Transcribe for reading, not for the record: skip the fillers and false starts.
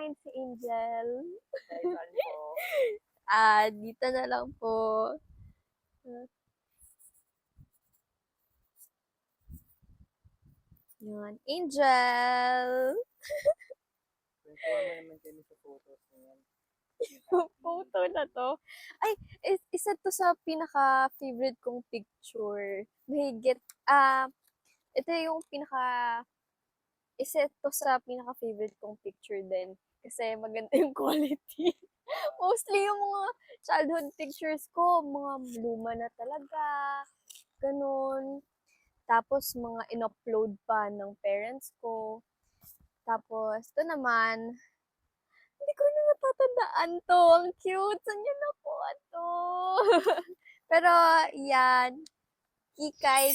ngayon si Angel. Ay, saan po? Dito na lang po. Yun. Angel! Kwentuhan mo naman kami sa photos na yan. Photo na to. Ay, isa to sa pinaka-favorite kong picture. Mahigit, ito yung isa to sa pinaka-favorite kong picture din. Kasi maganda yung quality. Mostly yung mga childhood pictures ko, mga luma na talaga. Ganun. Tapos, mga in-upload pa ng parents ko. Tapos, ito naman, hindi ko na natatandaan to. Ang cute. Saan niya nakuha to? Pero, yan. Kikay.